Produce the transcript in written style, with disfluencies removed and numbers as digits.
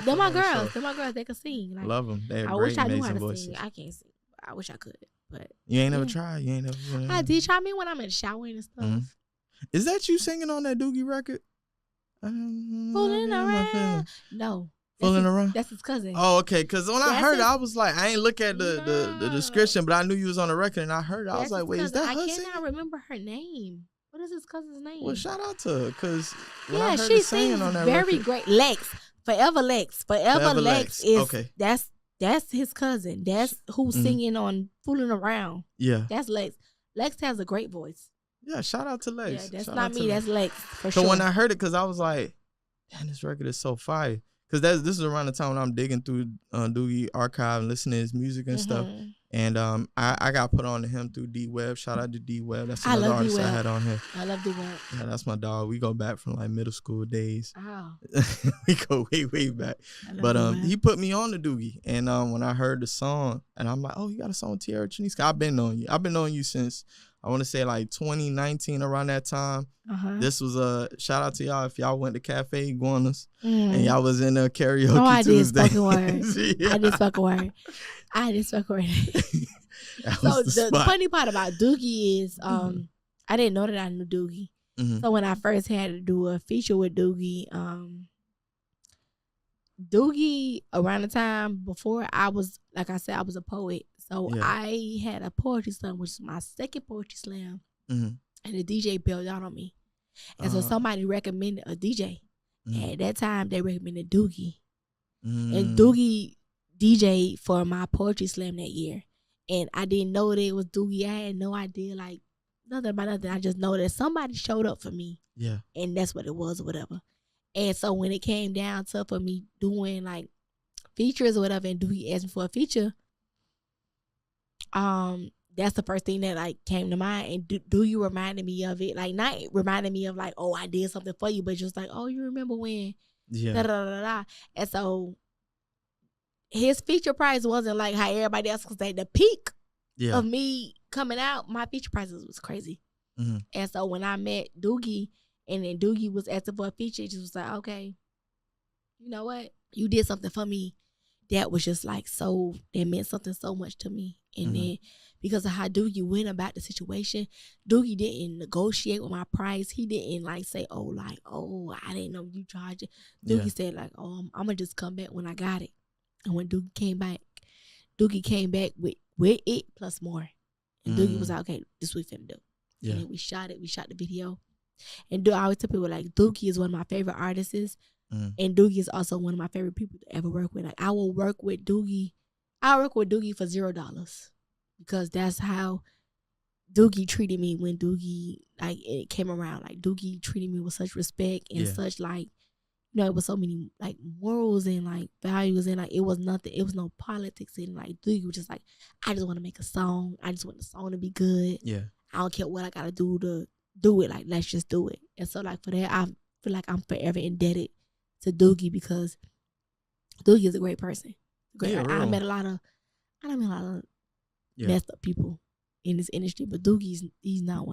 They're my girls. They can sing. Like, love them. They're I great, wish I knew how amazing to voices. sing. I can't sing. I wish I could, but You ain't never tried. You ain't never. I did try me when I'm in the shower and stuff. Mm-hmm. Is that you singing on that Doogie record? Fooling around. No. Fooling around? That's his cousin. Oh, okay. Because when I heard it, I was like, I ain't look at the description, but I knew you was on the record, and I heard it. I was like, wait, is that her singing? I cannot remember her name. What is his cousin's name? Well, shout out to her, because yeah, she sings on that very record, great. Lex. Forever Lex is okay. That's his cousin. That's who's singing on Fooling Around. Yeah. That's Lex. Lex has a great voice. Yeah, shout out to Lex. Yeah, that's not me. That's Lex for sure. So when I heard it, because I was like, damn, this record is so fire. Because this is around the time when I'm digging through Doogie archive and listening to his music and stuff. And I got put on to him through D-Web. Shout out to D-Web. That's another artist I had on here. I love D-Web. Yeah, that's my dog. We go back from like middle school days. Oh. We go way, way back. But he put me on to Doogie. And when I heard the song, and I'm like, oh, you got a song with Tierra Chaniska? I've been knowing you. I've been knowing you since, I want to say like 2019, around that time. This was a shout out to y'all if y'all went to Cafe Iguanas and y'all was in a karaoke I Tuesday. Did spoken word. Yeah. I did spoken word. So the funny part about Doogie is I didn't know that I knew Doogie. So when I first had to do a feature with Doogie, Doogie around the time before I was, like I said, I was a poet. So I had a poetry slam, which is my second poetry slam. And the DJ bailed out on me. And so somebody recommended a DJ. And at that time, they recommended Doogie. And Doogie DJ'd for my poetry slam that year. And I didn't know that it was Doogie. I had no idea, like, nothing about nothing. I just know that somebody showed up for me. Yeah. And that's what it was or whatever. And so when it came down to for me doing, like, features or whatever, and Doogie asked me for a feature, that's the first thing that like came to mind. And Doogie reminded me of it, like not reminded me of like, oh, I did something for you, but just like, oh, you remember when? Yeah. Da, da, da, da. And so his feature price wasn't like how everybody else was at the peak of me coming out. My feature prices was crazy. And so when I met Doogie, and then Doogie was asking for a feature, it just was like, okay, you know what? You did something for me that was just like so, that meant something so much to me. And then because of how Doogie went about the situation, Doogie didn't negotiate with my price. He didn't like say, oh, I didn't know you charged it. Doogie said like, oh, I'm going to just come back when I got it. And when Doogie came back with it plus more. And Doogie was like, okay, this what we finna do. Yeah. And then we shot the video. And I always tell people like, Doogie is one of my favorite artists. And Doogie is also one of my favorite people to ever work with. Like I will work with Doogie. I'll work with Doogie for $0 because that's how Doogie treated me when Doogie like it came around. Like Doogie treated me with such respect and such like, you know, it was so many like morals and like values and like it was nothing. It was no politics and like Doogie was just like, I just want to make a song. I just want the song to be good. Yeah, I don't care what I gotta do to do it. Like let's just do it. And so like for that, I feel like I'm forever indebted to Doogie because Doogie is a great person. Great. Yeah, I met a lot of messed up people in this industry, but Doogie's he's not one.